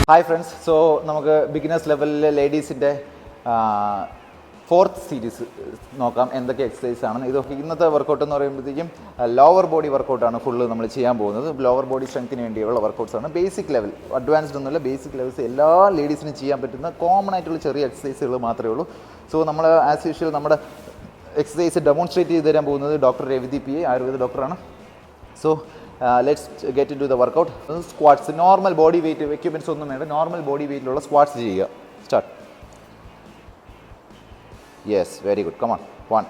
Hi friends, so നമുക്ക് beginners ലെവലിലെ ലേഡീസിൻ്റെ fourth series നോക്കാം. എന്തൊക്കെ എക്സസൈസ് ആണെന്ന്. ഇത് ഇന്നത്തെ വർക്കൗട്ട് എന്ന് പറയുമ്പോഴത്തേക്കും ലോവർ ബോഡി വർക്കൗട്ടാണ് ഫുള്ള് നമ്മൾ ചെയ്യാൻ പോകുന്നത്. ലോവർ ബോഡി സ്ട്രെങ്ത്തിന് വേണ്ടിയുള്ള വർക്കൗട്ട്സ് ആണ്. ബേസിക് ലെവൽ, അഡ്വാൻസ്ഡ് ഒന്നുമില്ല, ബേസിക് ലെവൽസ് എല്ലാ ലേഡീസിനും ചെയ്യാൻ പറ്റുന്ന കോമൺ ആയിട്ടുള്ള ചെറിയ എക്സസൈസുകൾ മാത്രമേ ഉള്ളൂ. സോ നമ്മൾ ആസ് യൂഷ്വൽ നമ്മുടെ എക്സസൈസ് ഡെമോൺസ്ട്രേറ്റ് ചെയ്ത് തരാൻ പോകുന്നത് ഡോക്ടർ രവിദീപ് PA, ആയുർവേദ ഡോക്ടറാണ്. So let's get into the workout. Squats, normal body weight, equipments ഒന്നും വേണ്ട, നോർമൽ ബോഡി വെയിറ്റിലുള്ള സ്ക്വാട്സ് ചെയ്യുക. Start. Yes, very good. Come on. 1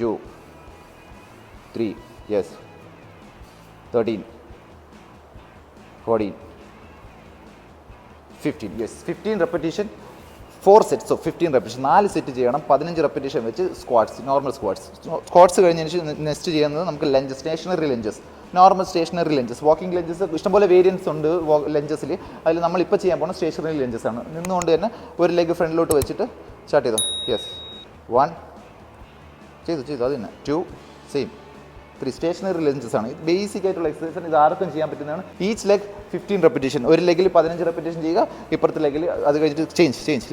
2 3 yes. 13 14 15 yes. 15 repetition, 4 sets of 15 repetition. 4 set ചെയ്യണം. 15 repetition വെച്ച് squats, normal squats. Squats കഴിഞ്ഞതിന് ശേഷം next ചെയ്യുന്നത് നമുക്ക് lunges, stationary lunges, normal stationary lunges. Walking lunges ഇഷ്ടംപോലെ വേരിയൻസ് ഉണ്ട് ലഞ്ചസിൽ. അതിൽ നമ്മളിപ്പോൾ ചെയ്യാൻ പോകുന്ന സ്റ്റേഷനറി ലഞ്ചസ് ആണ്. നിന്നുകൊണ്ട് തന്നെ ഒരു ലെഗ് ഫ്രണ്ടിലോട്ട് വെച്ചിട്ട് സ്റ്റാർട്ട് ചെയ്തോ. യെസ്. 1 ചെയ്തു അത് തന്നെ. 2 സെയിം. 3 സ്റ്റേഷനറി ലഞ്ചസ് ആണ്. ഇത് ബേസിക് ആയിട്ടുള്ള എക്സസൈസ് ആണ്. ഇത് ആർക്കും ചെയ്യാൻ പറ്റുന്നതാണ്. Each leg 15 repetition. ഒരു ലെഗിൽ 15 റെപ്പറ്റീഷൻ ചെയ്യുക. ഇപ്പുറത്തെ ലെഗിൽ അത് കഴിഞ്ഞിട്ട്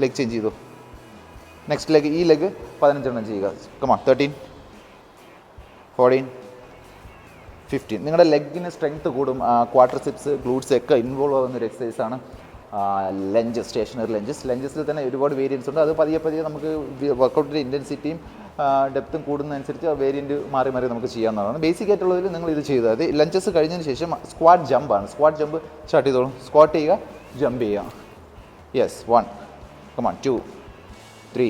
ലെഗ് ചേഞ്ച് ചെയ്തു. നെക്സ്റ്റ് ലെഗ്, ഈ ലെഗ് 15 എണ്ണം ചെയ്യുക. കമാ. 13 14 15. നിങ്ങളുടെ ലെഗിന് സ്ട്രെങ്ത് കൂടും. ക്വാഡ്രിസെപ്സ്, ഗ്ലൂട്ട്സ് ഒക്കെ ഇൻവോൾവ് ആകുന്ന ഒരു എക്സസൈസ് ആണ് ലഞ്ചസ്, സ്റ്റേഷനറി ലഞ്ചസ്. ലഞ്ചസിൽ തന്നെ ഒരുപാട് വേരിയൻസ് ഉണ്ട്. അത് പതിയെ നമുക്ക് വർക്കൗട്ടിൻ്റെ ഇൻറ്റൻസിറ്റിയും ഡെപ്തും കൂടുന്നതനുസരിച്ച് വേരിയൻറ്റ് മാറി നമുക്ക് ചെയ്യാവുന്നതാണ്. ബേസിക് ആയിട്ടുള്ളതിൽ നിങ്ങൾ ഇത് ചെയ്താൽ മതി. ലഞ്ചസ് കഴിഞ്ഞതിന് ശേഷം സ്ക്വാഡ് ജമ്പാണ്. സ്ക്വാഡ് ജമ്പ് സ്റ്റാർട്ട് ചെയ്തോളൂ. സ്ക്വാട്ട് ചെയ്യുക, ജമ്പ് ചെയ്യുക. Yes. 1 come on. 2 3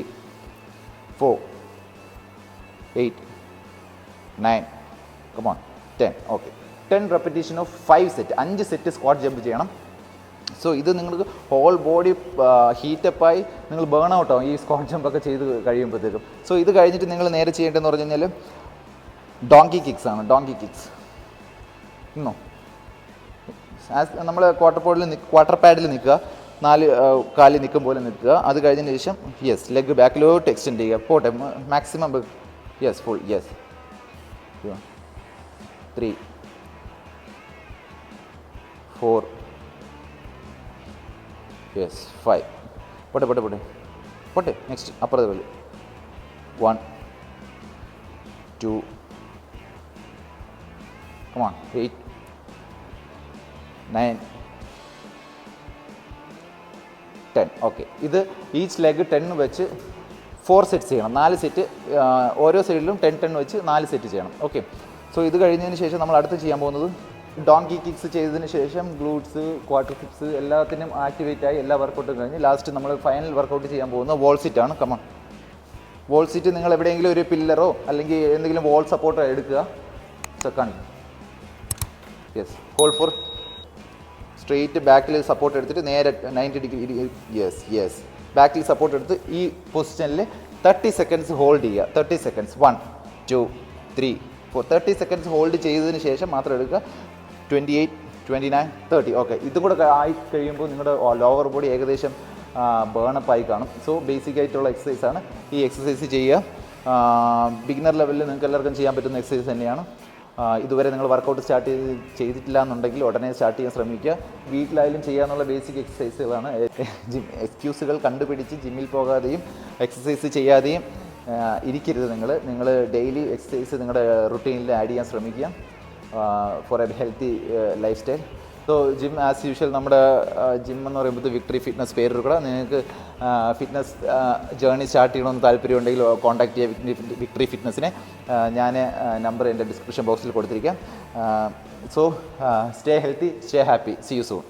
4 8 9 come on. 10. Okay. 10 repetition of 5 set. 5 set squad jump ചെയ്യണം. സോ ഇത് നിങ്ങൾക്ക് ഹോൾ ബോഡി ഹീറ്റപ്പായി നിങ്ങൾ ബേൺ ഔട്ട് ആവും ഈ സ്ക്വാട്ട് ജമ്പൊക്കെ ചെയ്ത് കഴിയുമ്പോഴത്തേക്കും. സോ ഇത് കഴിഞ്ഞിട്ട് നിങ്ങൾ നേരെ ചെയ്യേണ്ടതെന്ന് പറഞ്ഞു കഴിഞ്ഞാൽ ഡോങ്കി കിക്സ് ആണ്. ഡോങ്കി കിക്സ് ഇന്നോ നമ്മൾ ക്വാർട്ടർ പാഡിൽ നിൽക്കുക. 4 കാലിൽ നിൽക്കും പോലെ നിൽക്കുക. അത് കഴിഞ്ഞതിന് ശേഷം യെസ്, ലെഗ് ബാക്കിലോട്ട് എക്സ്റ്റെൻഡ് ചെയ്യുക. പോട്ടെ, maximum. Yes, full. Yes. 3 4 yes. 5 പോട്ടെ. നെക്സ്റ്റ് അപ്പുറത്തെ കളി. 1 2 കമാൺ. 8 9 10. ഓക്കെ. ഇത് ഈച്ച് ലെഗ് 10 വെച്ച് 4 സെറ്റ്സ് ചെയ്യണം. 4 സെറ്റ് ഓരോ സൈഡിലും 10 വെച്ച് 4 സെറ്റ് ചെയ്യണം. ഓക്കെ. സോ ഇത് കഴിഞ്ഞതിന് ശേഷം നമ്മൾ അടുത്ത് ചെയ്യാൻ പോകുന്നത് ഡോങ്കി കിക്സ് ചെയ്തതിന് ശേഷം ഗ്ലൂട്ട്സ്, ക്വാഡ്രിസെപ്സ് എല്ലാത്തിനും ആക്ടിവേറ്റ് ആയി എല്ലാ വർക്കൗട്ടും കഴിഞ്ഞ് ലാസ്റ്റ് നമ്മൾ ഫൈനൽ വർക്കൗട്ട് ചെയ്യാൻ പോകുന്നത് വോൾ സിറ്റ് ആണ്. കമൺ. വോൾ സിറ്റ് നിങ്ങൾ എവിടെയെങ്കിലും ഒരു പില്ലറോ അല്ലെങ്കിൽ എന്തെങ്കിലും വോൾ സപ്പോർട്ടോ എടുക്കുക. Second. Yes. Hold four straight. ബാക്കിൽ സപ്പോർട്ട് എടുത്തിട്ട് നേരെ 90 ഡിഗ്രി. യെസ്. ബാക്കിൽ സപ്പോർട്ട് എടുത്ത് ഈ പൊസിഷനിൽ 30 സെക്കൻഡ്സ് ഹോൾഡ് ചെയ്യുക. 30 സെക്കൻഡ്സ്. 1 2 3 4 30 സെക്കൻഡ്സ് ഹോൾഡ് ചെയ്തതിന് ശേഷം മാത്രം എടുക്കുക. 28 29 30. ഓക്കെ. ഇതും കൂടെ ആയി കഴിയുമ്പോൾ നിങ്ങളുടെ ലോവർ ബോഡി ഏകദേശം ബേണപ്പ് ആയി കാണും. സോ ബേസിക് ആയിട്ടുള്ള എക്സസൈസ് ആണ്. ഈ എക്സസൈസ് ചെയ്യുക. ബിഗിനർ ലെവലിൽ നിങ്ങൾക്ക് എല്ലാവർക്കും ചെയ്യാൻ പറ്റുന്ന എക്സസൈസ് തന്നെയാണ്. ഇതുവരെ നിങ്ങൾ വർക്കൗട്ട് ചെയ്തിട്ടില്ല എന്നുണ്ടെങ്കിൽ ഉടനെ സ്റ്റാർട്ട് ചെയ്യാൻ ശ്രമിക്കുക. വീട്ടിലായാലും ചെയ്യാനുള്ള ബേസിക് എക്സസൈസുകളാണ്. എക്സ്ക്യൂസുകൾ കണ്ടുപിടിച്ച് ജിമ്മിൽ പോകാതെയും എക്സസൈസ് ചെയ്യാതെയും ഇരിക്കരുത്. നിങ്ങൾ ഡെയിലി എക്സസൈസ് നിങ്ങളുടെ റുട്ടീനിൽ ആഡ് ചെയ്യാൻ ശ്രമിക്കുക for a healthy lifestyle. So gym as usual, നമ്മുടെ ജിം എന്ന് പറയുമ്പോൾ വിക്ടറി ഫിറ്റ്നസ് പേര് എടുക്കുക. നിങ്ങൾക്ക് ഫിറ്റ്നസ് ജേർണി സ്റ്റാർട്ട് ചെയ്യണമെന്ന് താല്പര്യമുണ്ടെങ്കിൽ കോൺടാക്ട് ചെയ്യുക വിക്ടറി ഫിറ്റ്നസിനെ. ഞാൻ നമ്പർ എൻ്റെ ഡിസ്ക്രിപ്ഷൻ ബോക്സിൽ കൊടുത്തിരിക്കാം. So stay healthy, stay happy. See you soon.